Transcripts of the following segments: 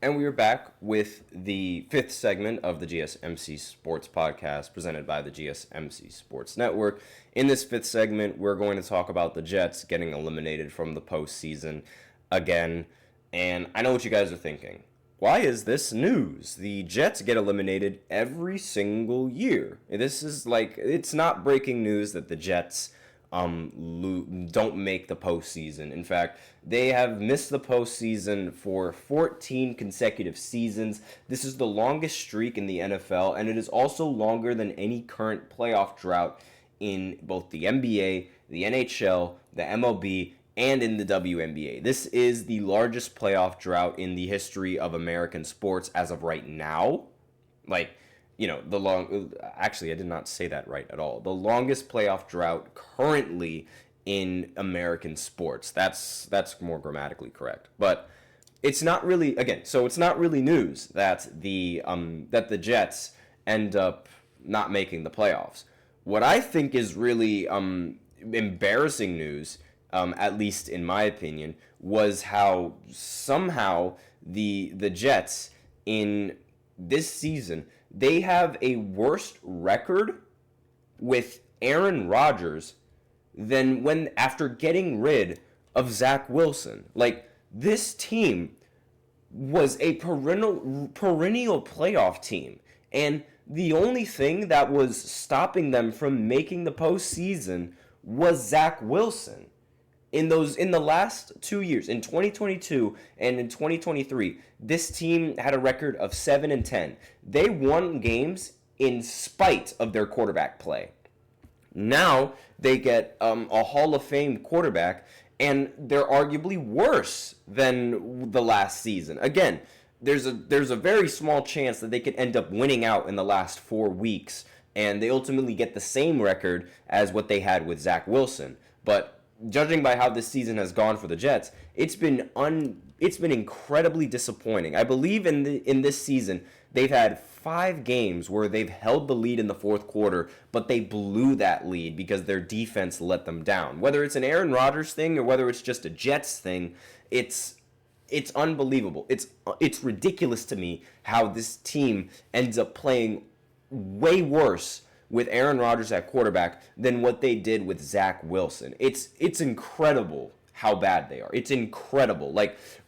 And we are back with the fifth segment of the GSMC Sports Podcast presented by the GSMC Sports Network. In this fifth segment, we're going to talk about the Jets getting eliminated from the postseason again. And I know what you guys are thinking. Why is this news? The Jets get eliminated every single year. This is it's not breaking news that the Jets don't make the postseason. In fact, they have missed the postseason for 14 consecutive seasons. This is the longest streak in the NFL, and it is also longer than any current playoff drought in both the NBA, the NHL, the MLB, and in the WNBA. This is the largest playoff drought in the history of American sports as of right now. Actually, I did not say that right at all. The longest playoff drought currently in American sports. That's more grammatically correct. But it's not really, it's not really news that the Jets end up not making the playoffs. What I think is really embarrassing news, at least in my opinion, was how somehow the Jets in this season, they have a worse record with Aaron Rodgers than after getting rid of Zach Wilson. This team was a perennial playoff team, and the only thing that was stopping them from making the postseason was Zach Wilson. In the last 2 years, in 2022 and in 2023, this team had a record of 7-10. They won games in spite of their quarterback play. Now they get a Hall of Fame quarterback, and they're arguably worse than the last season. Again, there's a very small chance that they could end up winning out in the last 4 weeks, and they ultimately get the same record as what they had with Zach Wilson. But judging by how this season has gone for the Jets, it's been incredibly disappointing. I believe in this season they've had 5 games where they've held the lead in the fourth quarter, but they blew that lead because their defense let them down. Whether it's an Aaron Rodgers thing or whether it's just a Jets thing, it's unbelievable. It's ridiculous to me how this team ends up playing way worse with Aaron Rodgers at quarterback than what they did with Zach Wilson. It's incredible how bad they are. It's incredible.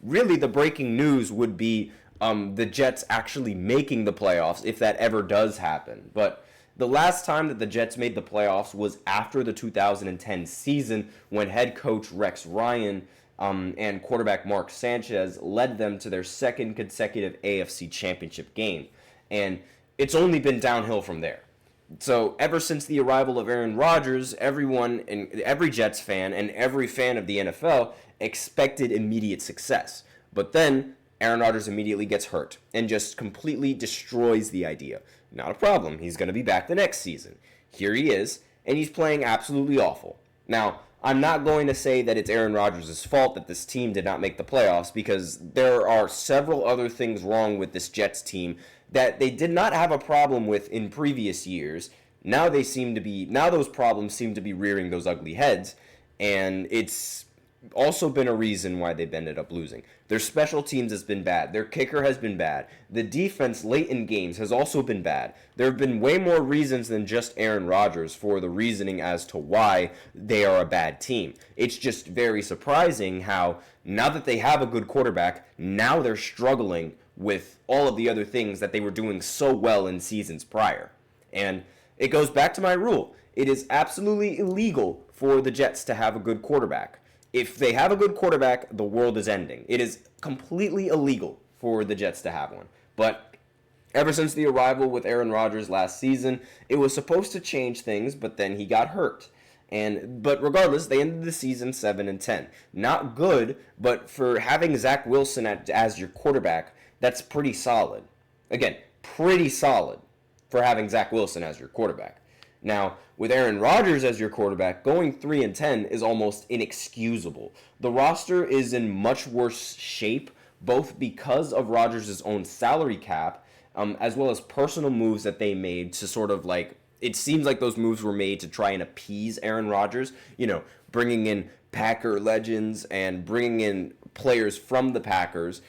Really, the breaking news would be the Jets actually making the playoffs if that ever does happen. But the last time that the Jets made the playoffs was after the 2010 season when head coach Rex Ryan and quarterback Mark Sanchez led them to their second consecutive AFC championship game. And it's only been downhill from there. So ever since the arrival of Aaron Rodgers, everyone, and every Jets fan and every fan of the NFL expected immediate success. But then Aaron Rodgers immediately gets hurt and just completely destroys the idea. Not a problem. He's going to be back the next season. Here he is, and he's playing absolutely awful. Now, I'm not going to say that it's Aaron Rodgers' fault that this team did not make the playoffs, because there are several other things wrong with this Jets team that they did not have a problem with in previous years. Now those problems seem to be rearing those ugly heads, and it's also been a reason why they've ended up losing. Their special teams has been bad. Their kicker has been bad. The defense late in games has also been bad. There have been way more reasons than just Aaron Rodgers for the reasoning as to why they are a bad team. It's just very surprising how now that they have a good quarterback, now they're struggling with all of the other things that they were doing so well in seasons prior. And it goes back to my rule. It is absolutely illegal for the Jets to have a good quarterback. If they have a good quarterback, the world is ending. It is completely illegal for the Jets to have one. But ever since the arrival with Aaron Rodgers last season, it was supposed to change things, but then he got hurt. But regardless, they ended the season 7-10. Not good, but for having Zach Wilson as your quarterback, that's pretty solid. Again, pretty solid for having Zach Wilson as your quarterback. Now, with Aaron Rodgers as your quarterback, going 3-10 is almost inexcusable. The roster is in much worse shape, both because of Rodgers' own salary cap, as well as personal moves that they made to sort of it seems like those moves were made to try and appease Aaron Rodgers, bringing in Packer legends and bringing in players from the Packers,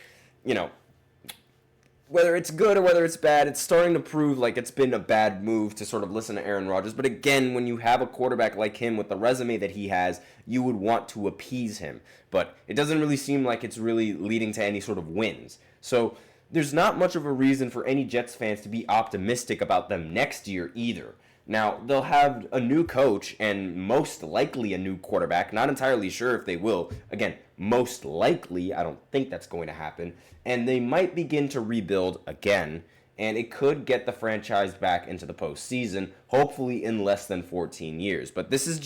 whether it's good or whether it's bad, it's starting to prove like it's been a bad move to sort of listen to Aaron Rodgers. But again, when you have a quarterback like him with the resume that he has, you would want to appease him. But it doesn't really seem like it's really leading to any sort of wins. So there's not much of a reason for any Jets fans to be optimistic about them next year either. Now, they'll have a new coach and most likely a new quarterback. Not entirely sure if they will. Again, most likely, I don't think that's going to happen. And they might begin to rebuild again. And it could get the franchise back into the postseason, hopefully in less than 14 years. But this is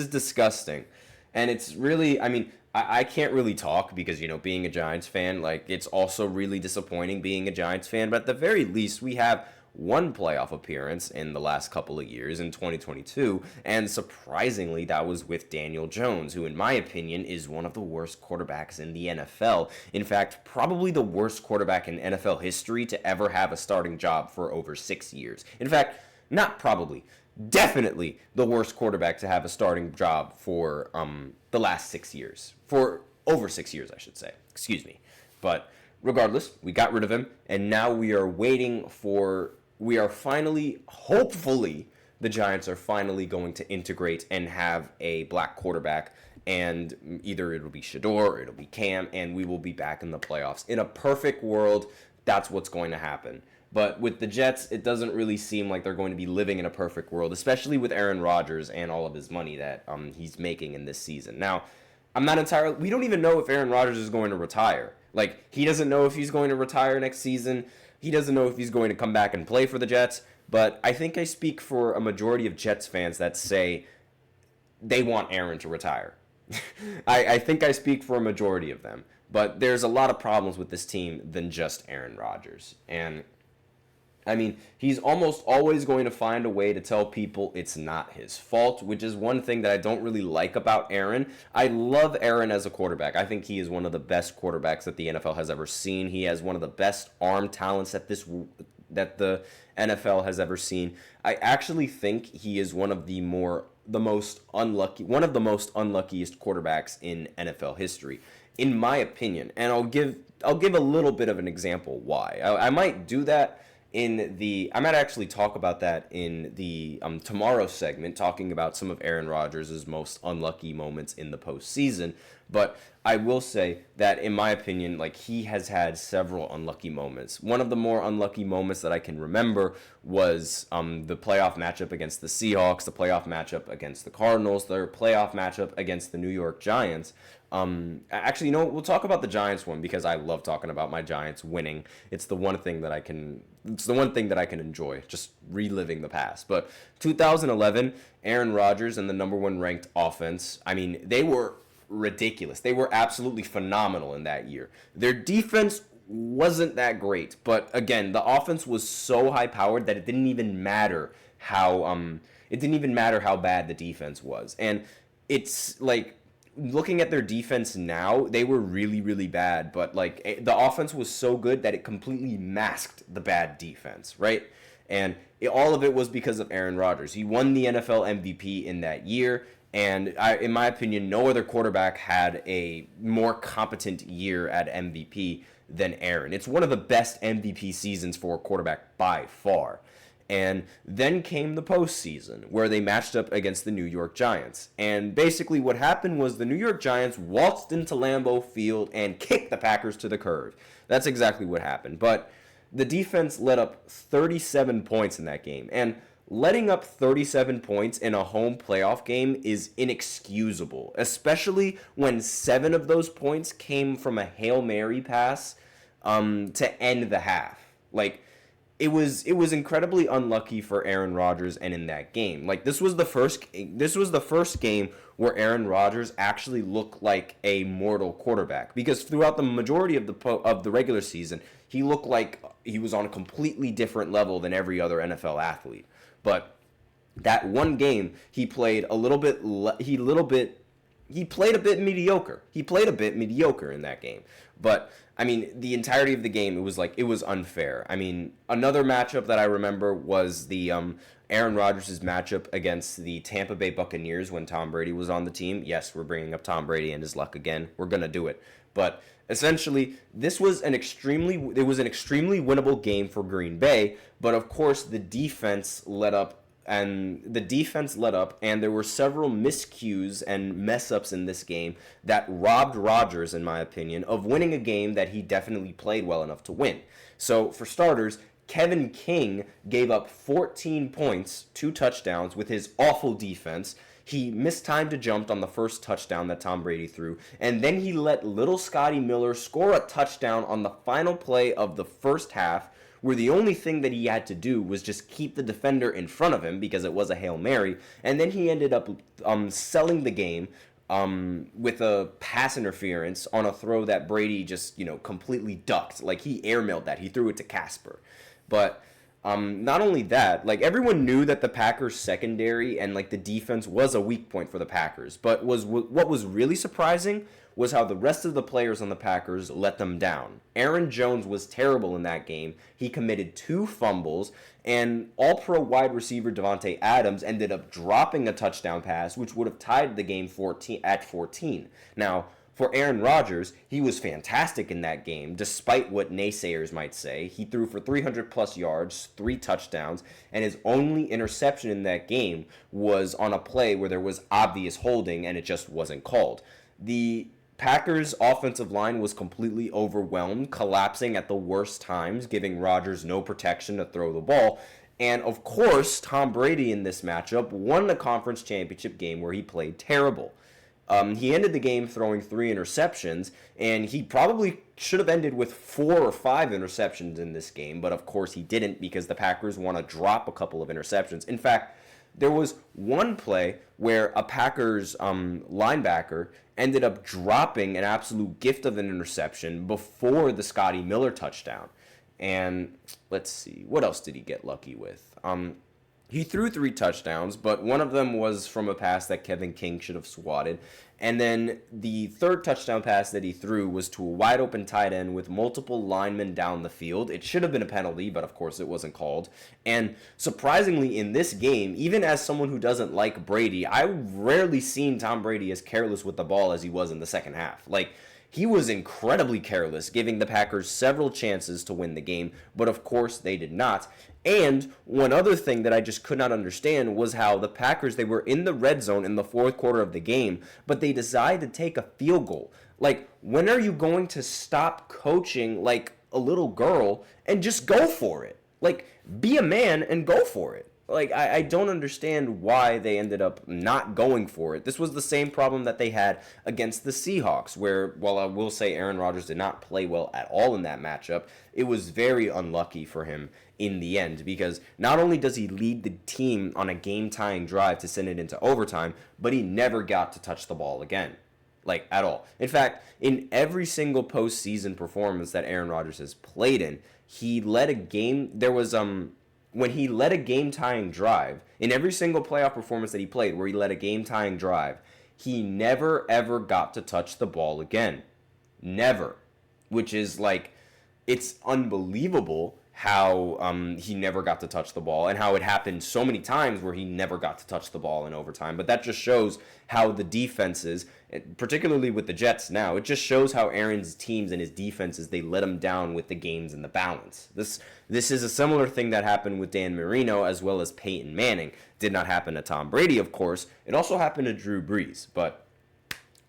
disgusting. And it's really, I mean, I can't really talk because, being a Giants fan, like, it's also really disappointing being a Giants fan. But at the very least, we have one playoff appearance in the last couple of years in 2022, and surprisingly, that was with Daniel Jones, who, in my opinion, is one of the worst quarterbacks in the NFL. In fact, probably the worst quarterback in NFL history to ever have a starting job for over 6 years. In fact, not probably, definitely the worst quarterback to have a starting job for the last 6 years. For over 6 years, I should say. Excuse me. But regardless, we got rid of him, and now we are finally, hopefully, the Giants are finally going to integrate and have a black quarterback, and either it'll be Shador or it'll be Cam, and we will be back in the playoffs. In a perfect world, that's what's going to happen. But with the Jets, it doesn't really seem like they're going to be living in a perfect world, especially with Aaron Rodgers and all of his money that he's making in this season. Now, we don't even know if Aaron Rodgers is going to retire. Like, he doesn't know if he's going to retire next season. He doesn't know if he's going to come back and play for the Jets. But I think I speak for a majority of Jets fans that say they want Aaron to retire. I think I speak for a majority of them. But there's a lot of problems with this team than just Aaron Rodgers. And I mean, he's almost always going to find a way to tell people it's not his fault, which is one thing that I don't really like about Aaron. I love Aaron as a quarterback. I think he is one of the best quarterbacks that the NFL has ever seen. He has one of the best arm talents that the NFL has ever seen. I actually think he is one of the most unluckiest quarterbacks in NFL history, in my opinion. And I'll give a little bit of an example why. I might do that. I might actually talk about that in the tomorrow segment, talking about some of Aaron Rodgers' most unlucky moments in the postseason. But I will say that, in my opinion, like, he has had several unlucky moments. One of the more unlucky moments that I can remember was the playoff matchup against the Seahawks, the playoff matchup against the Cardinals, their playoff matchup against the New York Giants. Actually, we'll talk about the Giants one because I love talking about my Giants winning. It's the one thing that I can enjoy, just reliving the past. But 2011, Aaron Rodgers and the number one ranked offense, I mean, they were ridiculous. They were absolutely phenomenal in that year. Their defense wasn't that great, but again, the offense was so high powered that it didn't even matter how bad the defense was. And it's like, looking at their defense now, they were really, really bad, but like, the offense was so good that it completely masked the bad defense, right? And all of it was because of Aaron Rodgers. He won the NFL MVP in that year, and in my opinion, no other quarterback had a more competent year at MVP than Aaron. It's one of the best MVP seasons for a quarterback by far. And then came the postseason, where they matched up against the New York Giants. And basically what happened was the New York Giants waltzed into Lambeau Field and kicked the Packers to the curb. That's exactly what happened. But the defense let up 37 points in that game. And letting up 37 points in a home playoff game is inexcusable, especially when 7 of those points came from a Hail Mary pass to end the half. Like, it was incredibly unlucky for Aaron Rodgers, and in that game, like, this was the first game where Aaron Rodgers actually looked like a mortal quarterback, because throughout the majority of the regular season, he looked like he was on a completely different level than every other NFL athlete. But that one game, he played a bit mediocre. He played a bit mediocre in that game. But I mean, the entirety of the game, it was unfair. I mean, another matchup that I remember was the Aaron Rodgers' matchup against the Tampa Bay Buccaneers when Tom Brady was on the team. Yes, we're bringing up Tom Brady and his luck again. We're going to do it. But Essentially, it was an extremely winnable game for Green Bay, but of course the defense let up, and there were several miscues and mess ups in this game that robbed Rodgers, in my opinion, of winning a game that he definitely played well enough to win. So for starters, Kevin King gave up 14 points, 2 touchdowns with his awful defense. He mistimed a jump on the first touchdown that Tom Brady threw, and then he let little Scotty Miller score a touchdown on the final play of the first half, where the only thing that he had to do was just keep the defender in front of him because it was a Hail Mary, and then he ended up selling the game with a pass interference on a throw that Brady just, completely ducked. Like, he airmailed that. He threw it to Casper. But not only that, like, everyone knew that the Packers secondary and like the defense was a weak point for the Packers. But what was really surprising was how the rest of the players on the Packers let them down. Aaron Jones was terrible in that game. He committed 2 fumbles, and all-pro wide receiver Davante Adams ended up dropping a touchdown pass, which would have tied the game 14. Now, for Aaron Rodgers, he was fantastic in that game, despite what naysayers might say. He threw for 300-plus yards, 3 touchdowns, and his only interception in that game was on a play where there was obvious holding, and it just wasn't called. The Packers' offensive line was completely overwhelmed, collapsing at the worst times, giving Rodgers no protection to throw the ball. And, of course, Tom Brady in this matchup won the conference championship game where he played terrible. He ended the game throwing 3 interceptions, and he probably should have ended with 4 or 5 interceptions in this game, but of course he didn't because the Packers want to drop a couple of interceptions. In fact, there was one play where a Packers linebacker ended up dropping an absolute gift of an interception before the Scotty Miller touchdown. And let's see, what else did he get lucky with? He threw 3 touchdowns, but one of them was from a pass that Kevin King should have swatted. And then the third touchdown pass that he threw was to a wide open tight end with multiple linemen down the field. It should have been a penalty, but of course it wasn't called. And surprisingly, in this game, even as someone who doesn't like Brady, I've rarely seen Tom Brady as careless with the ball as he was in the second half. Like, he was incredibly careless, giving the Packers several chances to win the game, but of course they did not. And one other thing that I just could not understand was how the Packers, they were in the red zone in the fourth quarter of the game, but they decided to take a field goal. Like, when are you going to stop coaching like a little girl and just go for it? Like, be a man and go for it. Like, I don't understand why they ended up not going for it. This was the same problem that they had against the Seahawks, where, while I will say Aaron Rodgers did not play well at all in that matchup, it was very unlucky for him in the end, because not only does he lead the team on a game-tying drive to send it into overtime, but he never got to touch the ball again. Like, at all. In fact, in every single postseason performance that Aaron Rodgers has played in, he led a game, when he led a game-tying drive, in every single playoff performance that he played where he led a game-tying drive, he never, ever got to touch the ball again. Never. Which is, like, it's unbelievable how he never got to touch the ball and how it happened so many times where he never got to touch the ball in overtime. But that just shows how the defenses, particularly with the Jets now, it just shows how Aaron's teams and his defenses, they let him down with the games and the balance. This is a similar thing that happened with Dan Marino as well as Peyton Manning. Did not happen to Tom Brady, of course. It also happened to Drew Brees, but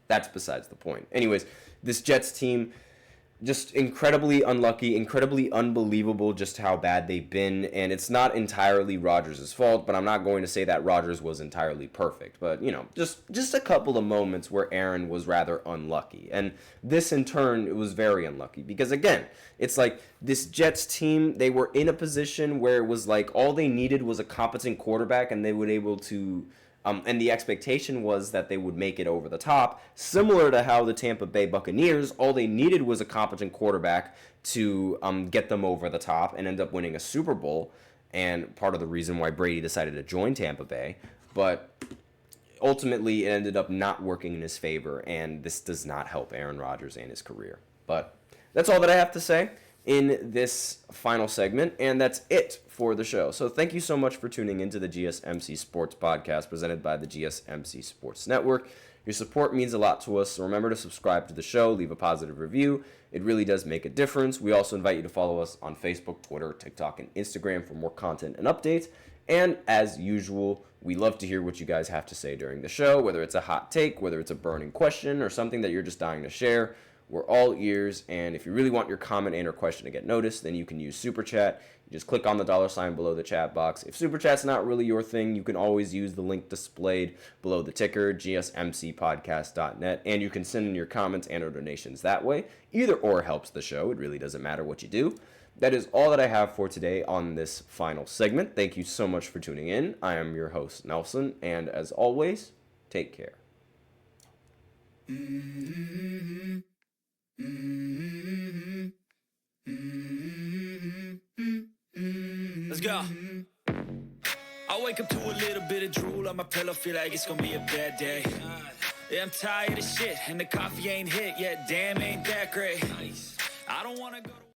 that's besides the point. Anyways, this Jets team, just incredibly unlucky, incredibly unbelievable just how bad they've been, and it's not entirely Rodgers' fault, but I'm not going to say that Rodgers was entirely perfect, but, just a couple of moments where Aaron was rather unlucky, and this, in turn, it was very unlucky, because, again, it's like, this Jets team, they were in a position where it was like, all they needed was a competent quarterback, and they would able to, and the expectation was that they would make it over the top, similar to how the Tampa Bay Buccaneers, all they needed was a competent quarterback to get them over the top and end up winning a Super Bowl, and part of the reason why Brady decided to join Tampa Bay. But ultimately, it ended up not working in his favor, and this does not help Aaron Rodgers and his career. But that's all that I have to say in this final segment, and that's it for the show. So thank you so much for tuning into the GSMC Sports Podcast presented by the GSMC Sports Network. Your support means a lot to us, so remember to subscribe to the show, leave a positive review. It really does make a difference. We also invite you to follow us on Facebook, Twitter, TikTok, and Instagram for more content and updates. And as usual, we love to hear what you guys have to say during the show, whether it's a hot take, whether it's a burning question, or something that you're just dying to share. We're all ears, and if you really want your comment and or question to get noticed, then you can use Super Chat. You just click on the $ below the chat box. If Super Chat's not really your thing, you can always use the link displayed below the ticker, gsmcpodcast.net, and you can send in your comments and or donations that way. Either or helps the show. It really doesn't matter what you do. That is all that I have for today on this final segment. Thank you so much for tuning in. I am your host, Nelson, and as always, take care. Let's go. I wake up to a little bit of drool on my pillow, feel like it's gonna be a bad day. Yeah, I'm tired of shit, and the coffee ain't hit yet. Damn, ain't that great. I don't wanna go to